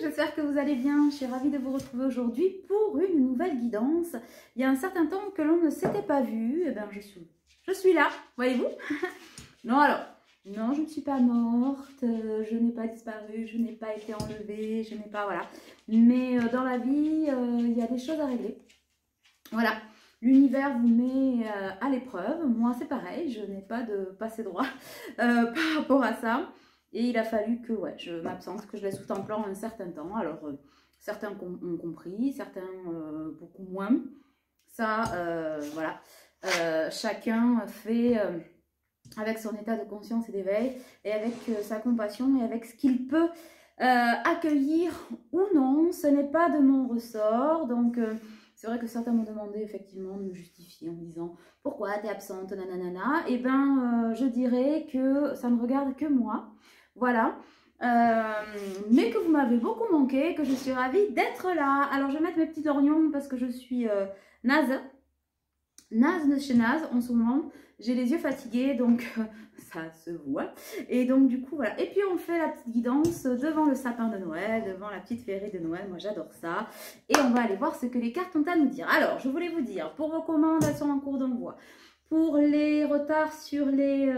j'espère que vous allez bien. Je suis ravie de vous retrouver aujourd'hui pour une nouvelle guidance. Il y a un certain temps que l'on ne s'était pas vu. Eh bien, je suis là, voyez-vous. Non, alors, non, je ne suis pas morte, je n'ai pas disparu, je n'ai pas été enlevée, je n'ai pas, voilà. Mais dans la vie, il y a des choses à régler. Voilà, l'univers vous met à l'épreuve. Moi, c'est pareil, je n'ai pas de passé droit par rapport à ça. Et il a fallu que ouais, je m'absente, que je laisse tout en plan un certain temps. Alors, certains ont compris, certains beaucoup moins. Ça, voilà. Chacun fait avec son état de conscience et d'éveil, et avec sa compassion, et avec ce qu'il peut accueillir ou non. Ce n'est pas de mon ressort. Donc, c'est vrai que certains m'ont demandé effectivement de me justifier en me disant « Pourquoi t'es absente, nanana ?» Eh bien, je dirais que ça ne regarde que moi. Voilà, mais que vous m'avez beaucoup manqué, que je suis ravie d'être là. Alors je vais mettre mes petits lorgnons parce que je suis naze de chez naze en ce moment. J'ai les yeux fatigués, donc ça se voit. Et donc du coup, voilà. Et puis on fait la petite guidance devant le sapin de Noël, devant la petite féerie de Noël. Moi j'adore ça. Et on va aller voir ce que les cartes ont à nous dire. Alors, je voulais vous dire, pour vos commandes, elles sont en cours d'envoi. Pour les retards sur les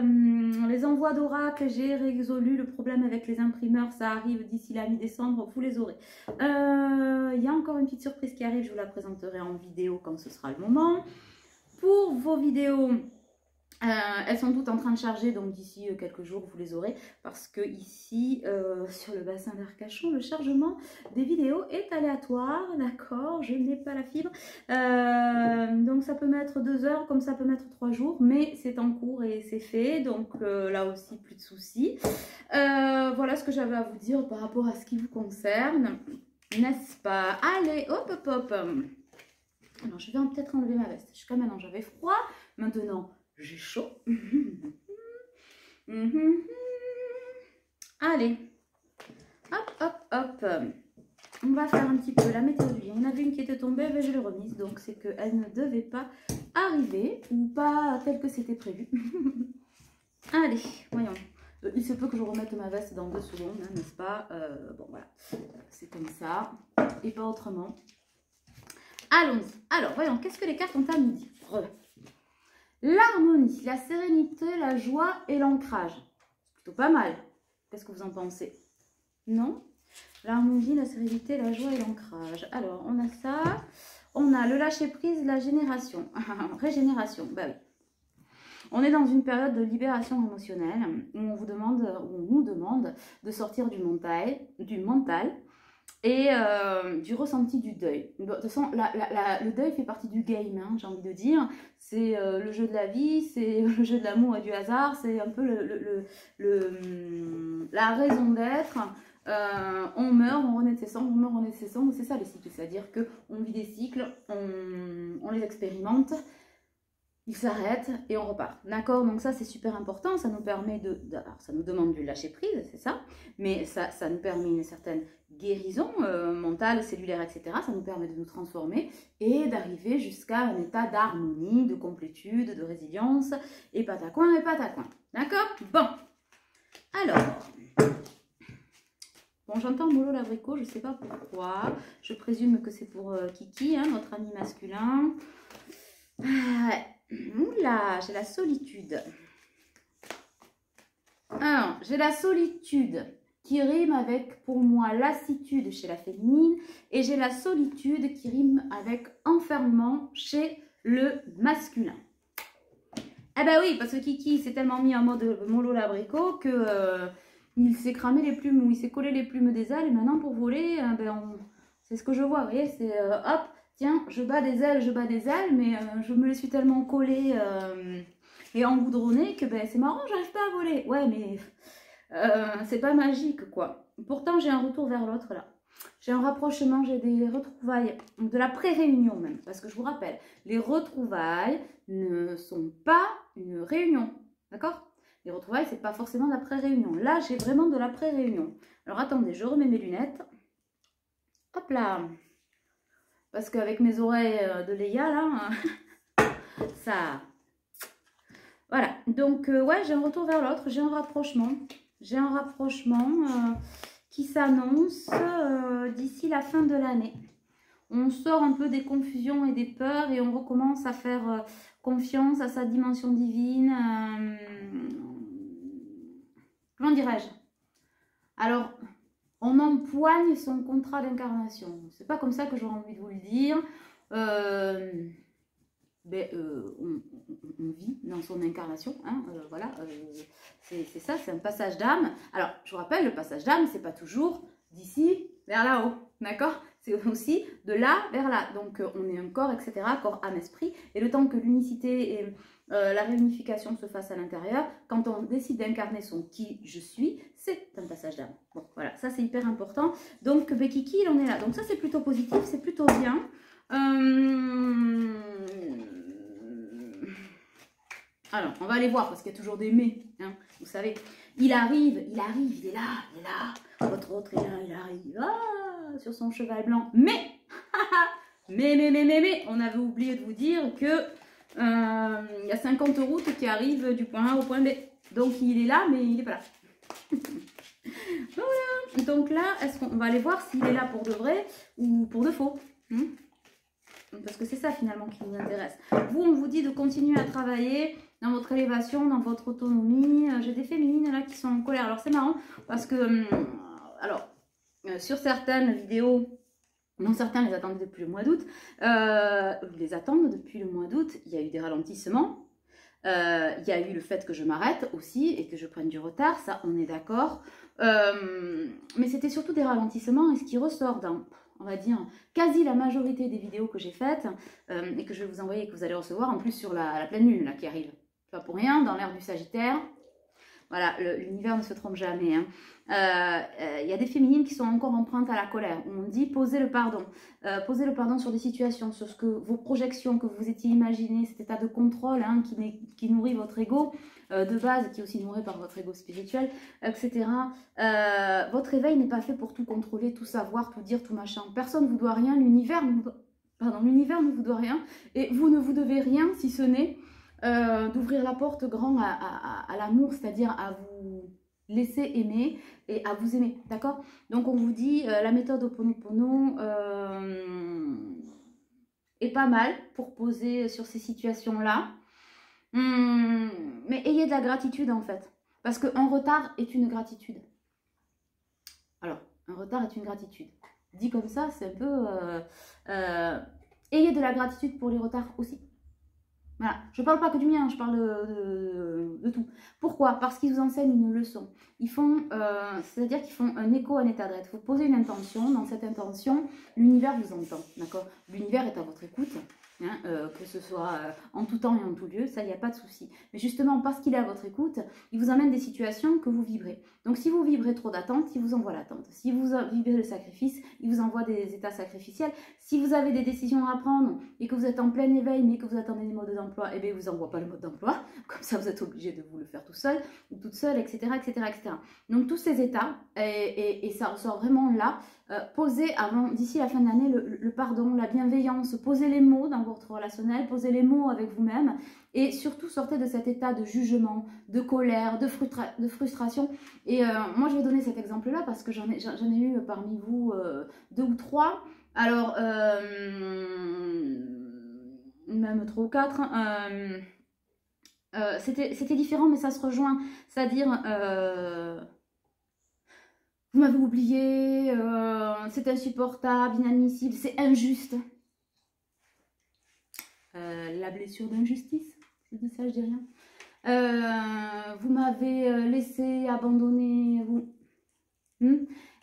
envois d'oracle, j'ai résolu le problème avec les imprimeurs. Ça arrive d'ici la mi-décembre, vous les aurez. Il y a encore une petite surprise qui arrive, je vous la présenterai en vidéo quand ce sera le moment. Pour vos vidéos, elles sont toutes en train de charger, donc d'ici quelques jours vous les aurez, parce que ici sur le bassin d'Arcachon, le chargement des vidéos est aléatoire, d'accord, je n'ai pas la fibre, donc ça peut mettre 2 heures comme ça peut mettre 3 jours, mais c'est en cours et c'est fait, donc là aussi plus de soucis. Voilà ce que j'avais à vous dire par rapport à ce qui vous concerne, n'est-ce pas? Allez, hop hop hop. Alors je vais peut-être enlever ma veste, jusqu'à maintenant j'avais froid, maintenant j'ai chaud. Allez, hop, hop, hop. On va faire un petit peu la météo du jour. Il y en avait une qui était tombée, mais je l'ai remise. Donc, c'est qu'elle ne devait pas arriver ou pas tel que c'était prévu. Allez, voyons. Il se peut que je remette ma veste dans 2 secondes, hein, n'est-ce pas? Bon, voilà. C'est comme ça et pas autrement. Allons-y. Alors, voyons, qu'est-ce que les cartes ont à nous dire? L'harmonie, la sérénité, la joie et l'ancrage. C'est plutôt pas mal. Qu'est-ce que vous en pensez? Non? L'harmonie, la sérénité, la joie et l'ancrage. Alors, on a ça. On a le lâcher-prise, la génération. Régénération, bah oui. On est dans une période de libération émotionnelle où on vous demande, où on nous demande de sortir du mental et du ressenti du deuil. De toute façon, le deuil fait partie du game, hein, j'ai envie de dire. C'est le jeu de la vie, c'est le jeu de l'amour et du hasard, c'est un peu la raison d'être. On meurt, on renaît de ses cendres, on meurt, on renaît de ses cendres, c'est ça les cycles. C'est-à-dire qu'on vit des cycles, on les expérimente, ils s'arrêtent et on repart. D'accord? Donc ça, c'est super important. Ça nous permet alors, ça nous demande du lâcher prise, c'est ça. Mais ça nous permet une certaine guérison mentale, cellulaire, etc. Ça nous permet de nous transformer et d'arriver jusqu'à un état d'harmonie, de complétude, de résilience. Et patacouin et patacouin. D'accord? Bon. Alors. Bon, j'entends Molo l'abricot, je ne sais pas pourquoi. Je présume que c'est pour Kiki, hein, notre ami masculin. Oula, j'ai la solitude. Alors, j'ai la solitude qui rime avec, pour moi, lassitude chez la féminine. Et j'ai la solitude qui rime avec enfermement chez le masculin. Eh ben oui, parce que Kiki s'est tellement mis en mode Molo l'abricot que il s'est cramé les plumes ou il s'est collé les plumes des ailes. Et maintenant, pour voler, c'est ce que je vois, vous voyez, c'est hop. Tiens, je bats des ailes, mais je me les suis tellement collées et engoudronnées que ben, c'est marrant, j'arrive pas à voler. Ouais, mais c'est pas magique, quoi. Pourtant, j'ai un retour vers l'autre, là. J'ai un rapprochement, j'ai des retrouvailles, de la pré-réunion même. Parce que je vous rappelle, les retrouvailles ne sont pas une réunion, d'accord? Les retrouvailles, c'est pas forcément de la pré-réunion. Là, j'ai vraiment de la pré-réunion. Alors, attendez, je remets mes lunettes. Hop là! Parce qu'avec mes oreilles de Léa, là, ça... Voilà. Donc, ouais, j'ai un retour vers l'autre. J'ai un rapprochement. J'ai un rapprochement qui s'annonce d'ici la fin de l'année. On sort un peu des confusions et des peurs et on recommence à faire confiance à sa dimension divine. Comment dirais-je? Alors, on empoigne son contrat d'incarnation. C'est pas comme ça que j'aurais envie de vous le dire. On vit dans son incarnation, hein, voilà, c'est ça, c'est un passage d'âme. Alors, je vous rappelle, le passage d'âme, c'est pas toujours d'ici vers là-haut, d'accord? C'est aussi de là vers là. Donc, on est un corps, etc., corps, âme, esprit, et le temps que l'unicité et la réunification se fassent à l'intérieur, quand on décide d'incarner son qui je suis, c'est un passage d'âme. Bon, voilà, ça c'est hyper important. Donc, Kiki, il en est là. Donc, ça c'est plutôt positif, c'est plutôt bien. Alors, on va aller voir parce qu'il y a toujours des mais, hein, vous savez. Il arrive, il est là. Votre autre est là, il arrive sur son cheval blanc. Mais, mais, on avait oublié de vous dire que il y a 50 routes qui arrivent du point A au point B. Donc, il est là, mais il n'est pas là. Voilà. Donc là, est-ce qu'on va aller voir s'il est là pour de vrai ou pour de faux, parce que c'est ça finalement qui nous intéresse. Vous, on vous dit de continuer à travailler dans votre élévation, dans votre autonomie. J'ai des féminines là qui sont en colère. Alors c'est marrant parce que, sur certaines vidéos, non, certains les attendaient depuis le mois d'août, les attendent depuis le mois d'août, il y a eu des ralentissements. Il y a eu le fait que je m'arrête aussi et que je prenne du retard, ça on est d'accord. Mais c'était surtout des ralentissements et ce qui ressort dans, on va dire, quasi la majorité des vidéos que j'ai faites et que je vais vous envoyer et que vous allez recevoir en plus sur la pleine lune là, qui arrive. Pas pour rien, dans l'ère du Sagittaire. Voilà, l'univers ne se trompe jamais. Hein. Y a des féminines qui sont encore empreintes à la colère. On dit posez le pardon. Posez le pardon sur des situations, sur ce que vos projections que vous étiez imaginées, cet état de contrôle hein, qui nourrit votre ego de base, qui est aussi nourri par votre ego spirituel, etc. Votre éveil n'est pas fait pour tout contrôler, tout savoir, tout dire, tout machin. Personne ne vous doit rien, l'univers ne vous doit rien. Et vous ne vous devez rien si ce n'est d'ouvrir la porte grand à l'amour, c'est-à-dire à vous laisser aimer et à vous aimer, d'accord? Donc on vous dit la méthode Ho'oponopono est pas mal pour poser sur ces situations-là, mais ayez de la gratitude en fait, parce qu'un retard est une gratitude. Alors, un retard est une gratitude. Dit comme ça, c'est un peu... ayez de la gratitude pour les retards aussi. Voilà, je ne parle pas que du mien, je parle de tout. Pourquoi? Parce qu'ils vous enseignent une leçon. Ils font, c'est-à-dire qu'ils font un écho à un état d'être. Vous posez une intention, dans cette intention, l'univers vous entend, d'accord? L'univers est à votre écoute, hein, que ce soit en tout temps et en tout lieu, ça, il n'y a pas de souci. Mais justement, parce qu'il est à votre écoute, il vous amène des situations que vous vibrez. Donc, si vous vibrez trop d'attente, il vous envoie l'attente. Si vous vibrez le sacrifice, il vous envoie des états sacrificiels. Si vous avez des décisions à prendre et que vous êtes en plein éveil, mais que vous attendez des modes d'emploi, eh bien, il ne vous envoie pas le mode d'emploi. Comme ça, vous êtes obligé de vous le faire tout seul ou toute seule, etc., etc., etc. Donc, tous ces états, et ça ressort vraiment là, posez avant, d'ici la fin de l'année, le pardon, la bienveillance, posez les mots dans votre relationnel, posez les mots avec vous-même, et surtout, sortez de cet état de jugement, de colère, de frustration. Et moi, je vais donner cet exemple-là parce que j'en ai eu parmi vous 2 ou 3. Alors, même 3 ou 4. C'était différent, mais ça se rejoint. C'est-à-dire, vous m'avez oublié, c'est insupportable, inadmissible, c'est injuste. La blessure d'injustice, je dis ça, je dis rien. Vous m'avez laissé abandonner, vous,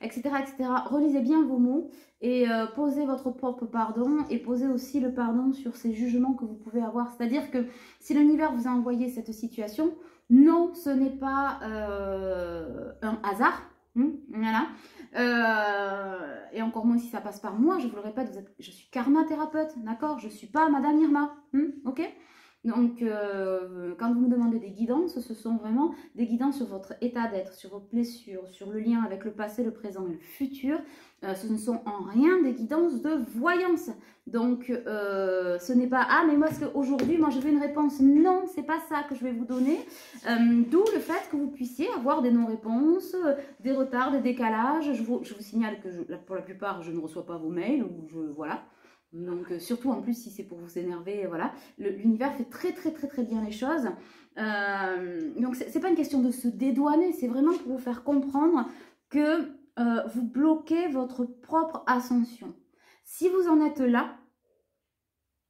etc., etc. Relisez bien vos mots et posez votre propre pardon et posez aussi le pardon sur ces jugements que vous pouvez avoir. C'est-à-dire que si l'univers vous a envoyé cette situation, non, ce n'est pas un hasard. Voilà. Et encore moins si ça passe par moi, je vous le répète, je suis karma thérapeute, d'accord? Je ne suis pas Madame Irma, ok? Donc, quand vous me demandez des guidances, ce sont vraiment des guidances sur votre état d'être, sur vos blessures, sur le lien avec le passé, le présent et le futur. Ce ne sont en rien des guidances de voyance. Donc, ce n'est pas « Ah, mais moi, aujourd'hui, moi, je veux une réponse. » Non, c'est pas ça que je vais vous donner. D'où le fait que vous puissiez avoir des non-réponses, des retards, des décalages. Je vous signale que pour la plupart, je ne reçois pas vos mails ou voilà. Donc, surtout en plus, si c'est pour vous énerver, voilà. L'univers fait très bien les choses. Donc, c'est pas une question de se dédouaner, c'est vraiment pour vous faire comprendre que vous bloquez votre propre ascension. Si vous en êtes là,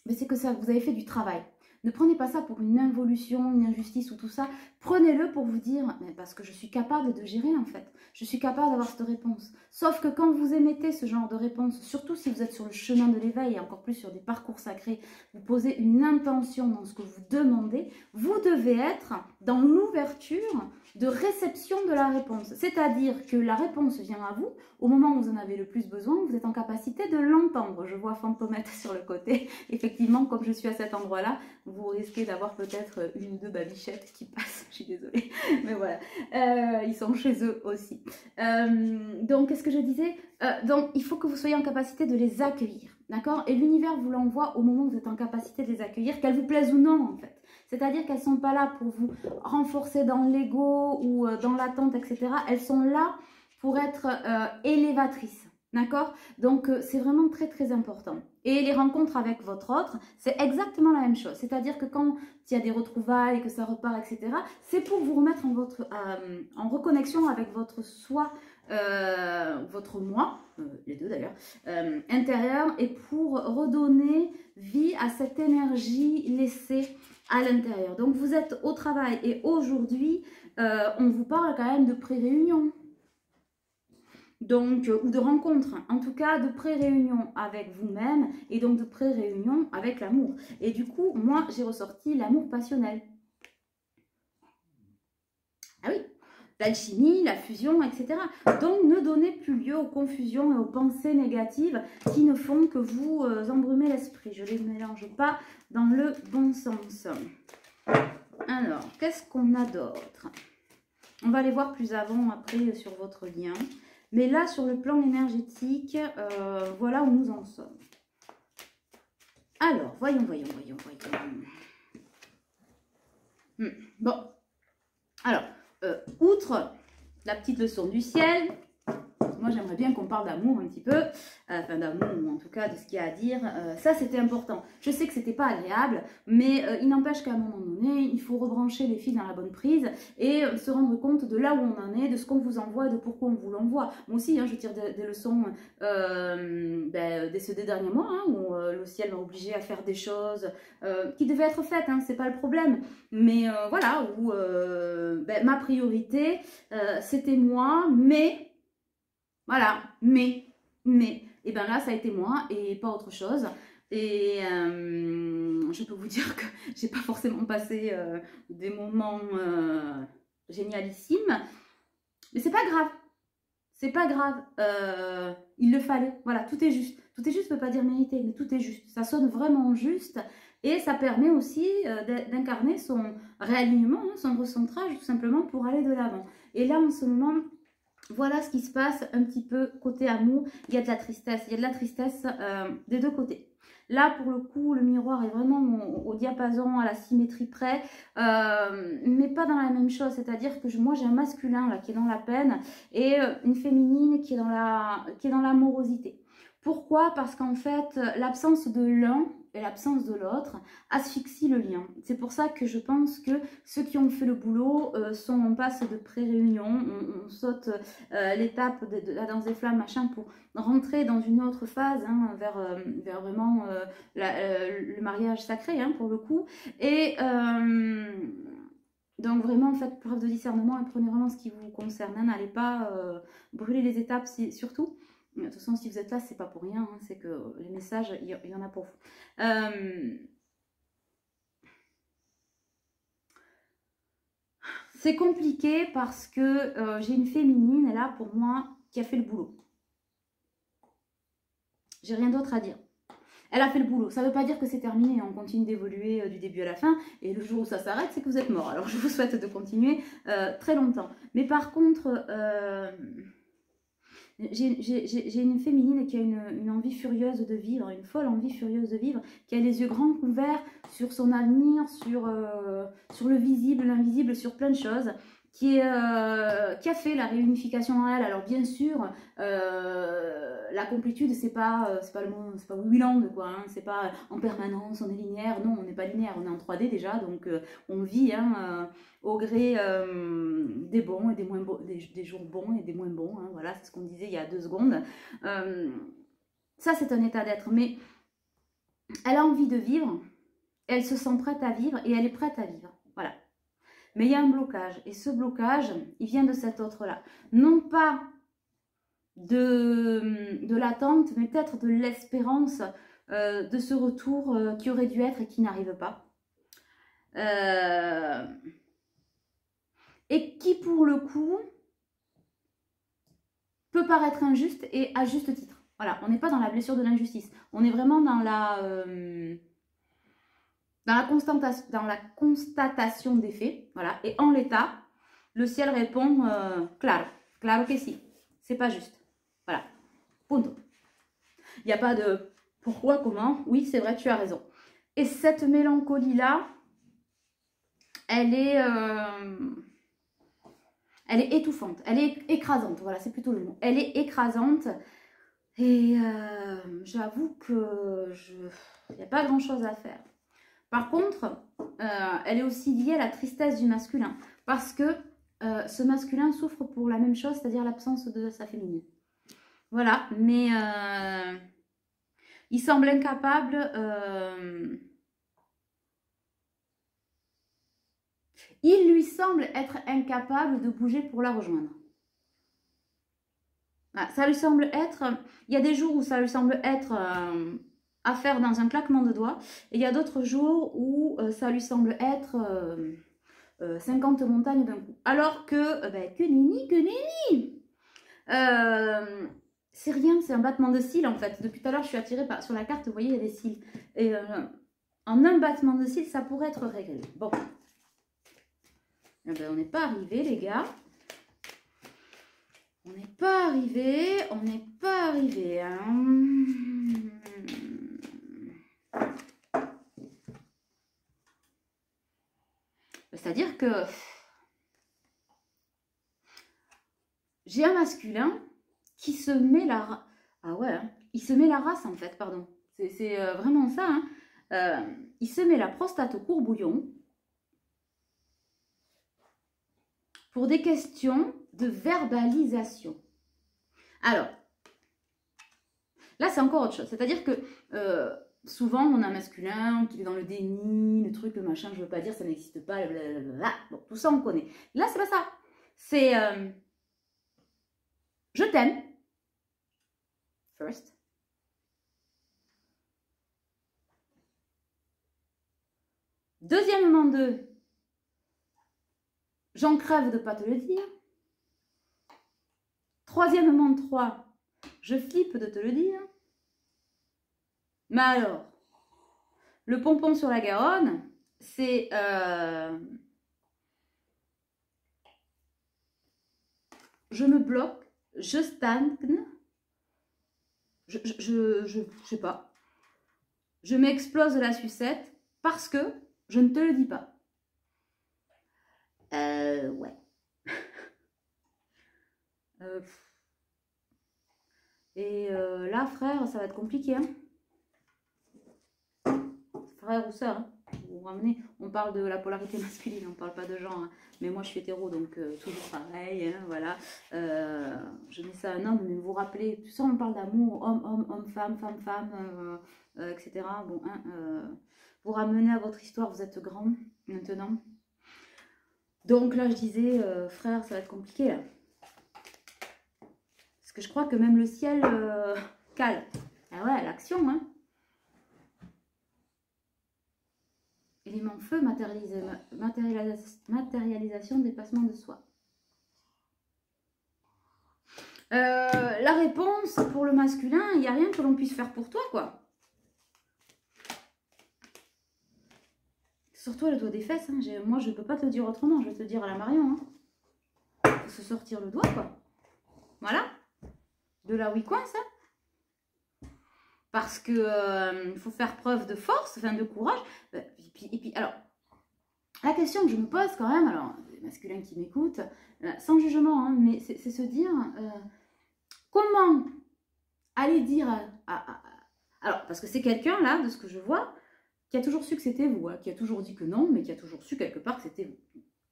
c'est que ça, vous avez fait du travail. Ne prenez pas ça pour une involution, une injustice ou tout ça. Prenez-le pour vous dire, mais parce que je suis capable de gérer en fait. Je suis capable d'avoir cette réponse. Sauf que quand vous émettez ce genre de réponse, surtout si vous êtes sur le chemin de l'éveil et encore plus sur des parcours sacrés, vous posez une intention dans ce que vous demandez, vous devez être dans l'ouverture de réception de la réponse. C'est-à-dire que la réponse vient à vous au moment où vous en avez le plus besoin, vous êtes en capacité de l'entendre. Je vois Fantomette sur le côté. Effectivement, comme je suis à cet endroit-là, vous risquez d'avoir peut-être une ou deux babichettes qui passent. Je suis désolée, mais voilà. Ils sont chez eux aussi. Donc, qu'est-ce que je disais? Donc, il faut que vous soyez en capacité de les accueillir. D'accord? Et l'univers vous l'envoie au moment où vous êtes en capacité de les accueillir, qu'elles vous plaisent ou non, en fait. C'est-à-dire qu'elles ne sont pas là pour vous renforcer dans l'ego ou dans l'attente, etc. Elles sont là pour être élévatrices. D'accord? Donc, c'est vraiment très important. Et les rencontres avec votre autre, c'est exactement la même chose. C'est-à-dire que quand il y a des retrouvailles, que ça repart, etc., c'est pour vous remettre en reconnexion avec votre soi, votre moi, les deux d'ailleurs, intérieur, et pour redonner vie à cette énergie laissée à l'intérieur. Donc, vous êtes au travail et aujourd'hui, on vous parle quand même de pré-réunion. Donc, ou de rencontre, en tout cas de pré-réunion avec vous-même et donc de pré-réunion avec l'amour. Et du coup, moi, j'ai ressorti l'amour passionnel. Ah oui, l'alchimie, la fusion, etc. Donc, ne donnez plus lieu aux confusions et aux pensées négatives qui ne font que vous embrumer l'esprit. Je ne les mélange pas dans le bon sens. Alors, qu'est-ce qu'on a d'autre? On va aller voir plus avant, après, sur votre lien. Mais là, sur le plan énergétique, voilà où nous en sommes. Alors, voyons. Bon. Alors, outre la petite leçon du ciel, moi j'aimerais bien qu'on parle d'amour un petit peu, enfin d'amour ou en tout cas de ce qu'il y a à dire. Ça c'était important. Je sais que c'était pas agréable, mais il n'empêche qu'à un moment donné, il faut rebrancher les fils dans la bonne prise et se rendre compte de là où on en est, de ce qu'on vous envoie, de pourquoi on vous l'envoie. Moi aussi, hein, je tire des leçons ces derniers mois, hein, où le ciel m'a obligée à faire des choses qui devaient être faites, hein, c'est pas le problème. Mais voilà, où ma priorité, c'était moi, mais... Voilà, mais, et bien là, ça a été moi et pas autre chose. Et je peux vous dire que j'ai pas forcément passé des moments génialissimes, mais c'est pas grave. C'est pas grave, il le fallait. Voilà, tout est juste. Tout est juste ne veut pas dire mérité, mais tout est juste. Ça sonne vraiment juste et ça permet aussi d'incarner son réalignement, hein, son recentrage, tout simplement pour aller de l'avant. Et là, en ce moment... Voilà ce qui se passe un petit peu côté amour. Il y a de la tristesse. Il y a de la tristesse des deux côtés. Là, pour le coup, le miroir est vraiment au diapason, à la symétrie près, mais pas dans la même chose. C'est-à-dire que moi, j'ai un masculin là, qui est dans la peine et une féminine qui est dans la morosité. Pourquoi? Parce qu'en fait, l'absence de l'un et l'absence de l'autre asphyxie le lien. C'est pour ça que je pense que ceux qui ont fait le boulot sont en passe de pré-réunion. On saute l'étape de la danse des flammes, machin, pour rentrer dans une autre phase, hein, vers vraiment le mariage sacré, hein, pour le coup. Et donc vraiment, faites preuve de discernement et prenez vraiment ce qui vous concerne. Hein, n'allez pas brûler les étapes, surtout. De toute façon, si vous êtes là, c'est pas pour rien, hein, c'est que les messages, il y en a pour vous. C'est compliqué parce que j'ai une féminine, là, pour moi, qui a fait le boulot. J'ai rien d'autre à dire. elle a fait le boulot. Ça ne veut pas dire que c'est terminé, on continue d'évoluer du début à la fin, et le jour où ça s'arrête, c'est que vous êtes mort. Alors je vous souhaite de continuer très longtemps. Mais par contre, j'ai une féminine qui a une envie furieuse de vivre, une folle envie furieuse de vivre, qui a les yeux grands couverts sur son avenir, sur le visible, l'invisible, sur plein de choses, qui a fait la réunification en elle. Alors bien sûr, la complétude, c'est pas le mot, c'est pas Wee-Land, quoi, hein, c'est pas en permanence, on est linéaire, non, on n'est pas linéaire, on est en 3D déjà, donc on vit au gré des bons et des moins bons, des jours bons et des moins bons, hein, voilà, c'est ce qu'on disait il y a 2 secondes. Ça, c'est un état d'être, mais elle a envie de vivre, elle se sent prête à vivre et elle est prête à vivre, voilà. Mais il y a un blocage, et ce blocage, il vient de cet autre-là. Non pas de l'attente, mais peut-être de l'espérance de ce retour qui aurait dû être et qui n'arrive pas. Et qui, pour le coup, peut paraître injuste et à juste titre. Voilà, on n'est pas dans la blessure de l'injustice. On est vraiment dans la constatation des faits, voilà, et en l'état, le ciel répond claro, claro que si, c'est pas juste, voilà, punto. Il n'y a pas de pourquoi, comment, oui, c'est vrai, tu as raison. Et cette mélancolie-là, elle est étouffante, elle est écrasante, voilà, c'est plutôt le mot. Elle est écrasante, et j'avoue que il n'y a pas grand-chose à faire. Par contre, elle est aussi liée à la tristesse du masculin, parce que ce masculin souffre pour la même chose, c'est-à-dire l'absence de sa féminine. Voilà, mais il semble incapable, il lui semble être incapable de bouger pour la rejoindre. Voilà, ça lui semble être, il y a des jours où ça lui semble être à faire dans un claquement de doigts, et il y a d'autres jours où ça lui semble être 50 montagnes d'un coup. Alors que, que nenni, c'est rien, c'est un battement de cils en fait. Depuis tout à l'heure, je suis attirée sur la carte, vous voyez, il y a des cils. Et en un battement de cils, ça pourrait être réglé. Bon. Eh ben, on n'est pas arrivé, les gars. On n'est pas arrivé, hein. C'est-à-dire que j'ai un masculin qui se met la... Ah ouais, hein, il se met la race en fait, pardon. C'est vraiment ça, hein. Il se met la prostate au courbouillon pour des questions de verbalisation. Alors, là c'est encore autre chose. C'est-à-dire que souvent on a un masculin qui est dans le déni, le truc, le machin, je veux pas dire, ça n'existe pas, blablabla. Bon, tout ça on connaît. Là c'est pas ça. C'est je t'aime. First. Deuxièmement, j'en crève de pas te le dire. Troisièmement, 3, je flippe de te le dire. Mais alors, le pompon sur la Garonne, c'est je me bloque, je stagne, je sais pas, je m'explose la sucette parce que je ne te le dis pas. Ouais. Et là, frère, ça va être compliqué. Hein. Frère ou sœur, hein. Vous ramenez, on parle de la polarité masculine, on parle pas de genre. Hein. Mais moi, je suis hétéro, donc toujours pareil. Hein, voilà. Je mets ça à un homme, mais vous vous rappelez, tout ça, on parle d'amour, homme, homme, femme, femme, femme, etc. Bon, hein, vous ramenez à votre histoire, vous êtes grand maintenant. Donc là, je disais, frère, ça va être compliqué là. Parce que je crois que même le ciel cale. Ah ouais, l'action, hein. Élément feu, matérialisation, dépassement de soi. La réponse pour le masculin, il n'y a rien que l'on puisse faire pour toi, quoi. Surtout le doigt des fesses. Hein. Moi, je ne peux pas te le dire autrement. Je vais te le dire à la Marion. Hein. Faut se sortir le doigt, quoi. Voilà. De là où il coince. Hein. Parce que faut faire preuve de force, enfin de courage. Et puis, alors, la question que je me pose quand même, alors, les masculins qui m'écoutent, sans jugement, hein, mais c'est se dire, comment aller dire alors, parce que c'est quelqu'un, là, de ce que je vois, qui a toujours su que c'était vous, hein, qui a toujours dit que non, mais qui a toujours su quelque part que c'était vous.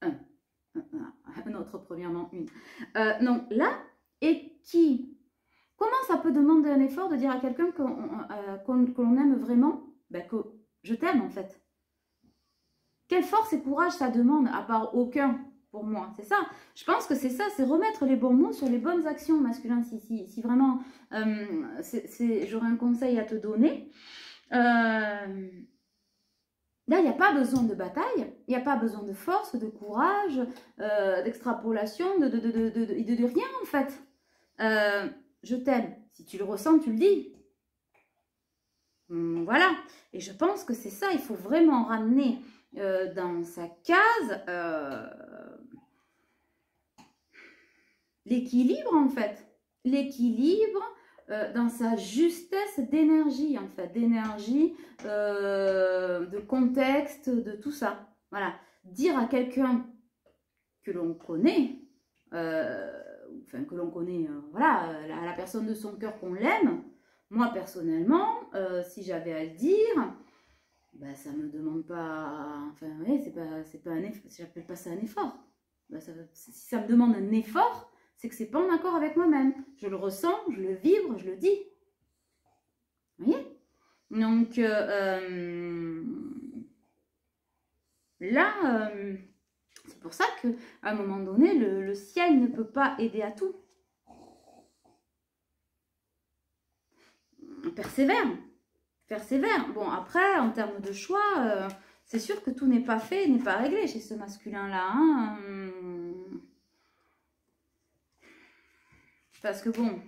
Un autre, premièrement, une. Donc, là, et qui... Comment ça peut demander un effort de dire à quelqu'un que l'on aime vraiment, ben, que je t'aime, en fait. Quelle force et courage ça demande, à part aucun, pour moi. C'est ça. Je pense que c'est ça, c'est remettre les bons mots sur les bonnes actions masculines. Si vraiment j'aurais un conseil à te donner, là, il n'y a pas besoin de bataille, il n'y a pas besoin de force, de courage, d'extrapolation, de rien, en fait. Je t'aime. Si tu le ressens, tu le dis. Voilà. Et je pense que c'est ça, il faut vraiment ramener dans sa case l'équilibre, en fait. L'équilibre dans sa justesse d'énergie, en fait. D'énergie, de contexte, de tout ça. Voilà. Dire à quelqu'un que l'on connaît, enfin que l'on connaît, voilà, la personne de son cœur qu'on l'aime, moi personnellement, si j'avais à le dire, bah, ça me demande pas, enfin oui, c'est pas un effort, j'appelle pas ça un effort. Bah, si ça me demande un effort, c'est que c'est pas en accord avec moi-même. Je le ressens, je le vibre, je le dis. Vous voyez? Donc là, c'est pour ça qu'à un moment donné, le ciel ne peut pas aider à tout. Persévère. Persévère. Bon, après, en termes de choix, c'est sûr que tout n'est pas fait, n'est pas réglé chez ce masculin-là. Hein. Parce que bon,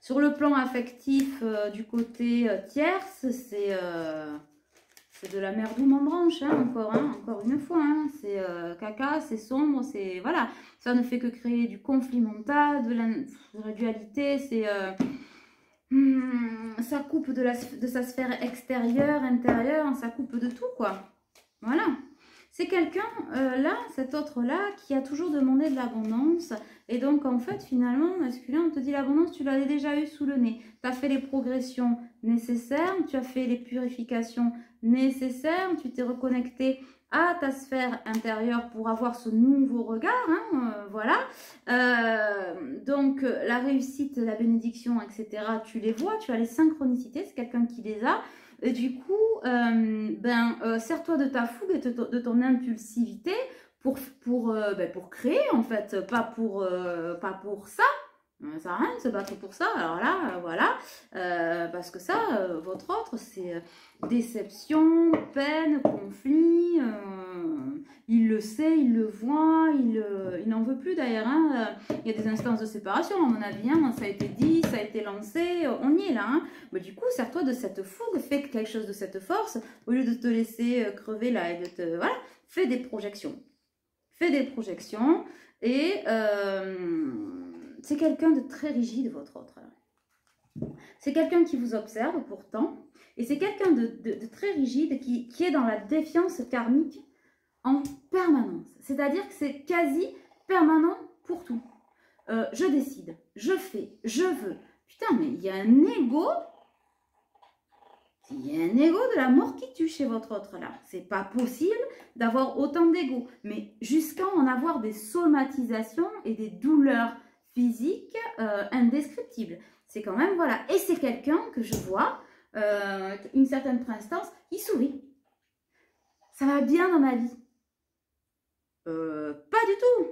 sur le plan affectif, du côté tierce, c'est de la merdoume en branche, hein, encore une fois. Hein. C'est caca, c'est sombre, c'est... Voilà. Ça ne fait que créer du conflit mental, de la dualité, c'est... ça coupe de sa sphère extérieure, intérieure, ça coupe de tout, quoi. Voilà. C'est quelqu'un, là, cet autre-là, qui a toujours demandé de l'abondance. Et donc, en fait, finalement, masculin, on te dit l'abondance, tu l'avais déjà eu sous le nez. Tu as fait les progressions nécessaires, tu as fait les purifications nécessaires, tu t'es reconnecté à ta sphère intérieure pour avoir ce nouveau regard, hein, voilà. Donc, la réussite, la bénédiction, etc., tu les vois, tu as les synchronicités, c'est quelqu'un qui les a. Et du coup, sers-toi de ta fougue et de ton impulsivité pour créer, en fait, pas pour ça. Ça sert à rien de se battre pour ça. Alors là, voilà, parce que ça, votre autre, c'est déception, peine, conflit. Il le sait, il le voit, il n'en veut plus d'ailleurs. Hein. Il y a des instances de séparation, à mon avis. Hein. Ça a été dit, ça a été lancé, on y est là. Hein. Mais du coup, sers-toi de cette fougue, fais quelque chose de cette force, au lieu de te laisser crever là et de te... Voilà, fais des projections. Fais des projections et... c'est quelqu'un de très rigide, votre autre. C'est quelqu'un qui vous observe pourtant. Et c'est quelqu'un de très rigide qui est dans la défiance karmique en permanence. C'est-à-dire que c'est quasi permanent pour tout. Je décide, je fais, je veux. Putain, mais il y a un ego. Il y a un ego de la mort qui tue chez votre autre là. C'est pas possible d'avoir autant d'ego. Mais jusqu'à en avoir des somatisations et des douleurs physique indescriptible. C'est quand même, voilà. Et c'est quelqu'un que je vois, une certaine prestance, il sourit. Ça va bien dans ma vie. Pas du tout.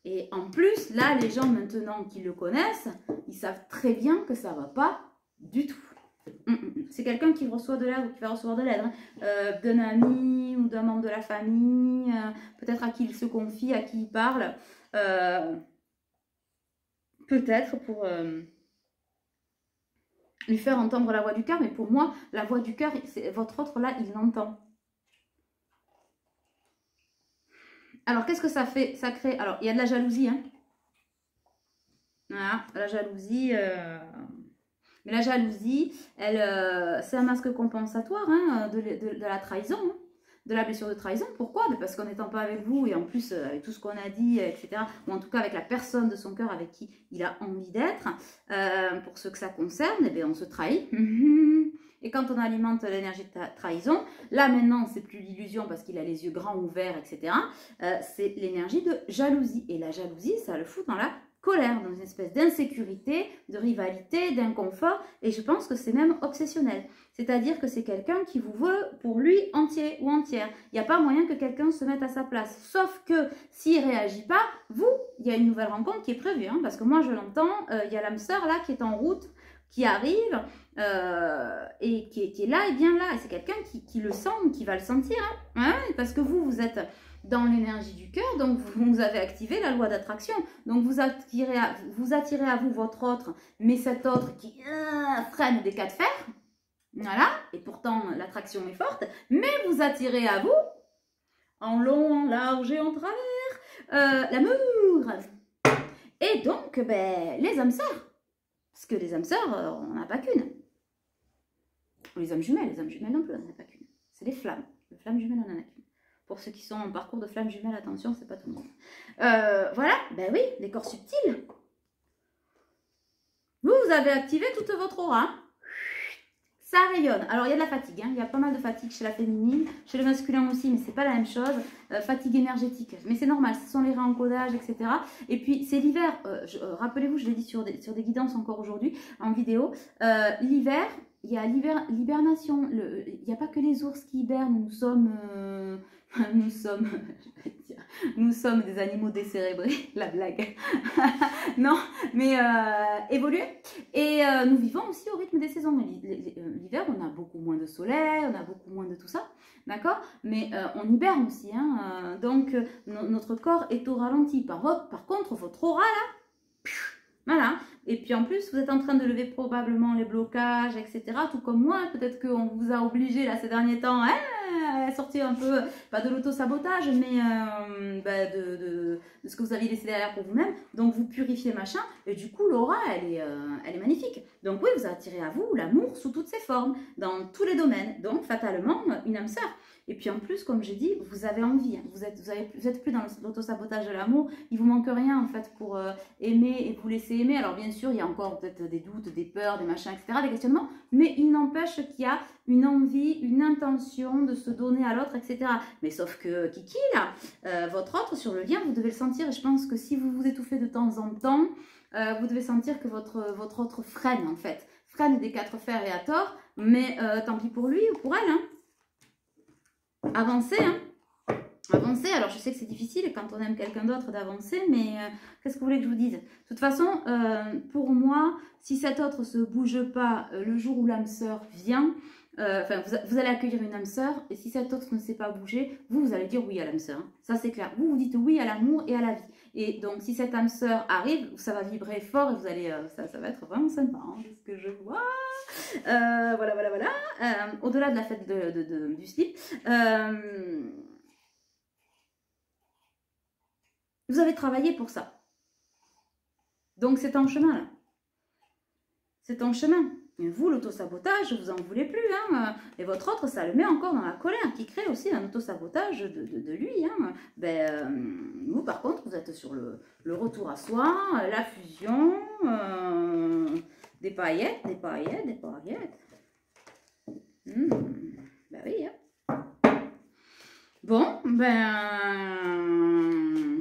Et en plus, là, les gens maintenant qui le connaissent, ils savent très bien que ça va pas du tout. C'est quelqu'un qui reçoit de l'aide ou qui va recevoir de l'aide, hein, d'un ami ou d'un membre de la famille, peut-être à qui il se confie, à qui il parle. Peut-être pour lui faire entendre la voix du cœur, mais pour moi, la voix du cœur, votre autre là, il l'entend. Alors, qu'est-ce que ça fait? Ça crée... Alors, il y a de la jalousie, hein. Voilà, la jalousie... Mais la jalousie, c'est un masque compensatoire hein, de la trahison, hein, de la blessure de trahison. Pourquoi? Parce qu'en n'étant pas avec vous, et en plus avec tout ce qu'on a dit, etc., ou en tout cas avec la personne de son cœur avec qui il a envie d'être, pour ce que ça concerne, eh bien, on se trahit. Et quand on alimente l'énergie de trahison, là maintenant, c'est plus l'illusion parce qu'il a les yeux grands ouverts, etc., c'est l'énergie de jalousie. Et la jalousie, ça le fout dans la colère, dans une espèce d'insécurité, de rivalité, d'inconfort, et je pense que c'est même obsessionnel. C'est-à-dire que c'est quelqu'un qui vous veut pour lui entier ou entière. Il n'y a pas moyen que quelqu'un se mette à sa place. Sauf que s'il ne réagit pas, vous, il y a une nouvelle rencontre qui est prévue, hein, parce que moi je l'entends, il y a l'âme sœur là qui est en route, qui arrive, et qui est là et bien là. Et c'est quelqu'un qui le sent, qui va le sentir, hein, parce que vous êtes dans l'énergie du cœur, donc vous avez activé la loi d'attraction. Donc vous attirez à vous votre autre, mais cet autre qui freine des cas de fer. Voilà, et pourtant l'attraction est forte, mais vous attirez à vous, en long, en large et en travers, l'amour. Et donc, ben, les âmes sœurs. Parce que les âmes sœurs, on n'a pas qu'une. Ou les âmes jumelles non plus, on n'en a pas qu'une. C'est les flammes. Les flammes jumelles, on n'en a qu'une. Pour ceux qui sont en parcours de flammes jumelles, attention, c'est pas tout le monde. Voilà, ben oui, les corps subtils. Vous avez activé toute votre aura. Ça rayonne. Alors, il y a de la fatigue. Hein. Il y a pas mal de fatigue chez la féminine. Chez le masculin aussi, mais c'est pas la même chose. Fatigue énergétique. Mais c'est normal. Ce sont les réencodages, etc. Et puis, c'est l'hiver. Rappelez-vous, je l'ai dit sur des guidances encore aujourd'hui, en vidéo. L'hiver, il y a l'hibernation. Il n'y a pas que les ours qui hibernent. Nous sommes... nous sommes des animaux décérébrés, la blague. Non, mais évoluer. Et nous vivons aussi au rythme des saisons. L'hiver, on a beaucoup moins de soleil, on a beaucoup moins de tout ça, d'accord? Mais on hiberne aussi, hein, donc notre corps est au ralenti. Par contre, votre aura, là, voilà. Et puis en plus, vous êtes en train de lever probablement les blocages, etc. Tout comme moi, peut-être qu'on vous a obligé là ces derniers temps à sortir un peu, pas de l'auto-sabotage, mais de ce que vous aviez laissé derrière pour vous-même. Donc vous purifiez machin, et du coup l'aura, elle est magnifique. Donc oui, vous attirez à vous l'amour sous toutes ses formes, dans tous les domaines. Donc fatalement, une âme sœur. Et puis en plus, comme j'ai dit, vous avez envie. Hein. Vous êtes plus dans l'auto-sabotage de l'amour. Il vous manque rien en fait pour aimer et vous laisser aimer. Alors bien sûr, il y a encore peut-être des doutes, des peurs, des machins, etc., des questionnements. Mais il n'empêche qu'il y a une envie, une intention de se donner à l'autre, etc. Mais sauf que Kiki, là, votre autre sur le lien, vous devez le sentir. Et je pense que si vous vous étouffez de temps en temps, vous devez sentir que votre autre freine en fait. Freine des quatre fers et à tort. Mais tant pis pour lui ou pour elle, hein. Avancer, hein. Avancer, alors je sais que c'est difficile quand on aime quelqu'un d'autre d'avancer, mais qu'est-ce que vous voulez que je vous dise? De toute façon, pour moi, si cet autre ne se bouge pas le jour où l'âme sœur vient, enfin, vous allez accueillir une âme sœur, et si cet autre ne s'est pas bougé, vous allez dire oui à l'âme sœur. Hein. Ça, c'est clair. Vous dites oui à l'amour et à la vie. Et donc, si cette âme sœur arrive, ça va vibrer fort et vous allez, ça va être vraiment sympa, hein, c'est ce que je vois. Voilà. Au-delà de la fête du slip, vous avez travaillé pour ça. Donc, c'est en chemin, là. C'est en chemin. Et vous, l'autosabotage, vous en voulez plus. Hein. Et votre autre, ça le met encore dans la colère, qui crée aussi un autosabotage de lui. Hein. Vous, par contre, vous êtes sur le retour à soi, la fusion, des paillettes. Ben oui. Hein. Bon,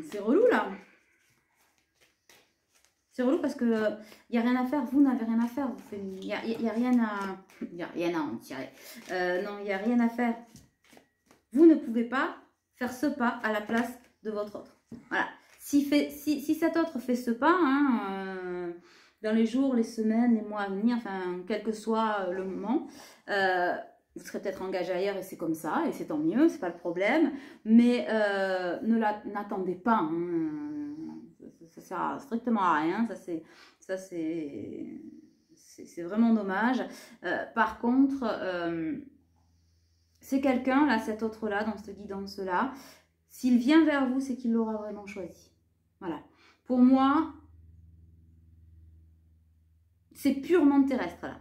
c'est relou, là. C'est relou parce que il n'y a rien à faire, vous n'avez rien à faire, il n'y a rien à en tirer. Non, il n'y a rien à faire. Vous ne pouvez pas faire ce pas à la place de votre autre. Voilà. Si cet autre fait ce pas, hein, dans les jours, les semaines, les mois à venir, enfin, quel que soit le moment, vous serez peut-être engagé ailleurs et c'est comme ça, et c'est tant mieux, c'est pas le problème. Mais n'attendez pas, hein, ça sert strictement à rien, ça c'est vraiment dommage. Par contre, c'est quelqu'un, là, cet autre-là, dans cette guidance-là, S'il vient vers vous, c'est qu'il l'aura vraiment choisi. Voilà. Pour moi, c'est purement terrestre là.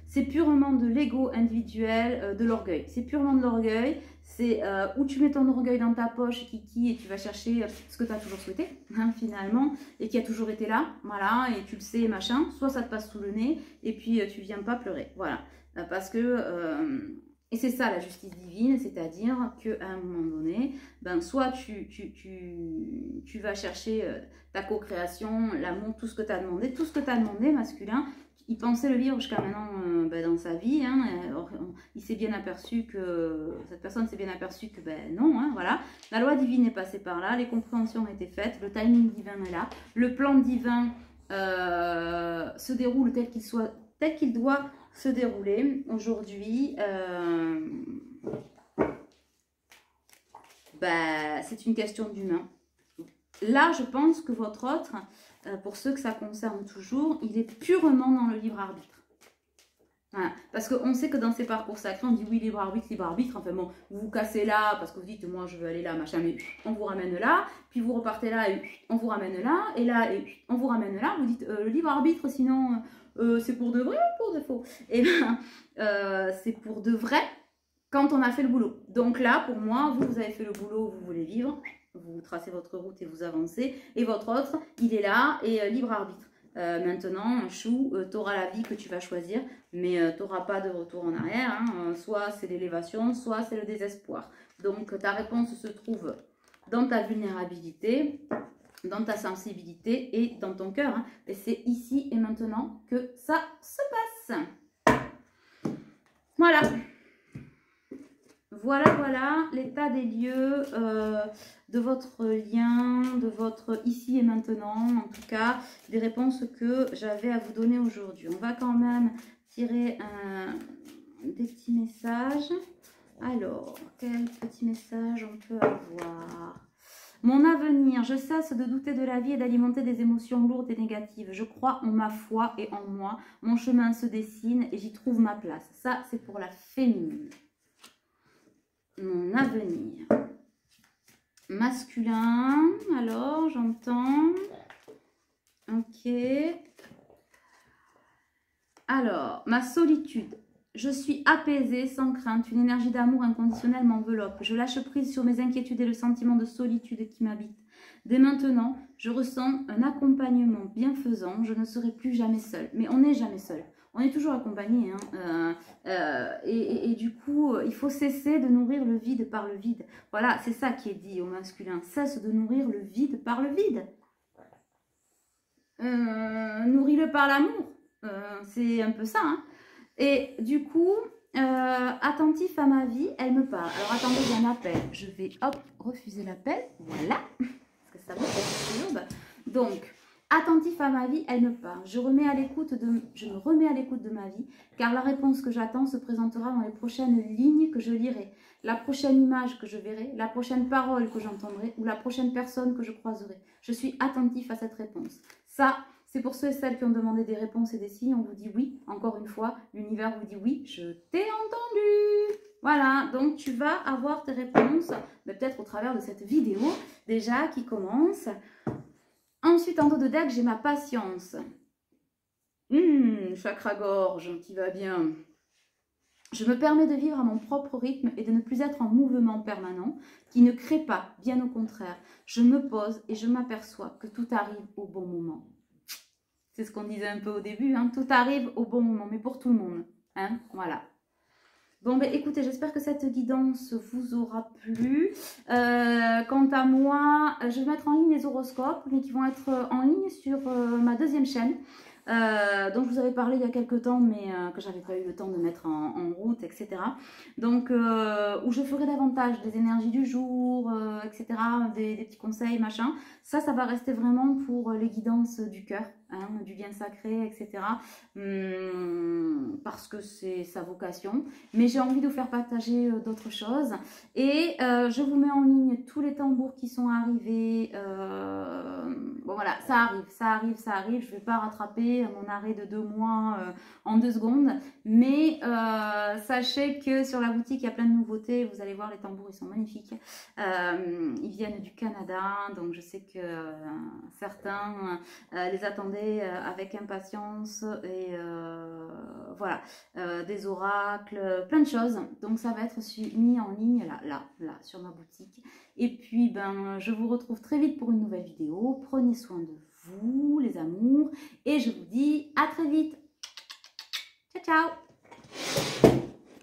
C'est purement de l'ego individuel, de l'orgueil. C'est purement de l'orgueil. C'est où tu mets ton orgueil dans ta poche, Kiki, et tu vas chercher ce que tu as toujours souhaité, hein, finalement, et qui a toujours été là, voilà, et tu le sais, machin. Soit ça te passe sous le nez, et puis tu viens pas pleurer, voilà. Parce que, et c'est ça la justice divine, c'est-à-dire qu'à un moment donné, ben, soit tu vas chercher ta co-création, l'amour, tout ce que tu as demandé, masculin. Il pensait le vivre jusqu'à maintenant dans sa vie. Hein, il s'est bien aperçu que cette personne s'est bien aperçue que non, hein, voilà. La loi divine est passée par là, les compréhensions ont été faites, le timing divin est là, le plan divin se déroule tel qu'il doit se dérouler. Aujourd'hui, c'est une question d'humain. Là, je pense que votre autre, pour ceux que ça concerne toujours, il est purement dans le libre arbitre. Voilà. Parce qu'on sait que dans ces parcours sacrés, on dit oui, libre arbitre. Enfin bon, vous vous cassez là parce que vous dites moi je veux aller là, machin, mais on vous ramène là. Puis vous repartez là et on vous ramène là. Et là, et on vous ramène là. Vous dites le libre arbitre, sinon c'est pour de vrai ou pour de faux? Et c'est pour de vrai quand on a fait le boulot. Donc là, pour moi, vous avez fait le boulot, vous voulez vivre. Vous tracez votre route et vous avancez. Et votre autre, il est là et libre arbitre. Maintenant, chou, tu auras la vie que tu vas choisir, mais tu n'auras pas de retour en arrière. Hein. Soit c'est l'élévation, soit c'est le désespoir. Donc ta réponse se trouve dans ta vulnérabilité, dans ta sensibilité et dans ton cœur. Hein. Et c'est ici et maintenant que ça se passe. Voilà. Voilà l'état des lieux de votre lien, de votre ici et maintenant, en tout cas, des réponses que j'avais à vous donner aujourd'hui. On va quand même tirer des petits messages. Alors, quel petit message on peut avoir? Mon avenir, je cesse de douter de la vie et d'alimenter des émotions lourdes et négatives. Je crois en ma foi et en moi. Mon chemin se dessine et j'y trouve ma place. Ça, c'est pour la féminine. Mon avenir. Masculin, alors j'entends. Ok. Alors, ma solitude. Je suis apaisée, sans crainte. Une énergie d'amour inconditionnel m'enveloppe. Je lâche prise sur mes inquiétudes et le sentiment de solitude qui m'habite. Dès maintenant, je ressens un accompagnement bienfaisant. Je ne serai plus jamais seule. Mais on n'est jamais seul. On est toujours accompagné. Hein. Et du coup, il faut cesser de nourrir le vide par le vide. Voilà, c'est ça qui est dit au masculin. Cesse de nourrir le vide par le vide. Nourris-le par l'amour. C'est un peu ça. Hein. Et du coup, attentif à ma vie, elle me parle. Alors attendez, il y a un appel. Je vais hop, refuser l'appel. Voilà. Parce que ça me perturbe. Donc, attentif à ma vie, elle me parle. Je me remets à l'écoute de ma vie, car la réponse que j'attends se présentera dans les prochaines lignes que je lirai, la prochaine image que je verrai, la prochaine parole que j'entendrai ou la prochaine personne que je croiserai. Je suis attentif à cette réponse. Ça, c'est pour ceux et celles qui ont demandé des réponses et des signes. On vous dit oui, encore une fois, l'univers vous dit oui, je t'ai entendu. Voilà, donc tu vas avoir tes réponses, peut-être au travers de cette vidéo déjà qui commence. Ensuite, en dos de deck, j'ai ma patience. Chakra gorge qui va bien. Je me permets de vivre à mon propre rythme et de ne plus être en mouvement permanent qui ne crée pas, bien au contraire. Je me pose et je m'aperçois que tout arrive au bon moment. C'est ce qu'on disait un peu au début, hein, tout arrive au bon moment, mais pour tout le monde. Hein, voilà. Bon, ben écoutez, j'espère que cette guidance vous aura plu. Quant à moi, je vais mettre en ligne les horoscopes, mais qui vont être en ligne sur ma deuxième chaîne. Donc je vous avais parlé il y a quelques temps, mais que j'avais pas eu le temps de mettre en route, etc. Donc où je ferai davantage des énergies du jour, etc. Des petits conseils, machin. Ça va rester vraiment pour les guidances du cœur. hein, du bien sacré, etc. Parce que c'est sa vocation. Mais j'ai envie de vous faire partager d'autres choses. Et je vous mets en ligne tous les tambours qui sont arrivés. Bon voilà, ça arrive, ça arrive, ça arrive. Je ne vais pas rattraper mon arrêt de 2 mois en 2 secondes. Mais sachez que sur la boutique, il y a plein de nouveautés. Vous allez voir, les tambours, ils sont magnifiques. Ils viennent du Canada. Donc je sais que certains les attendaient avec impatience. Et voilà, des oracles, plein de choses. Donc ça va être mis en ligne là, sur ma boutique. Et puis, ben, je vous retrouve très vite pour une nouvelle vidéo. Prenez soin de vous, les amours. Et je vous dis à très vite. Ciao, ciao!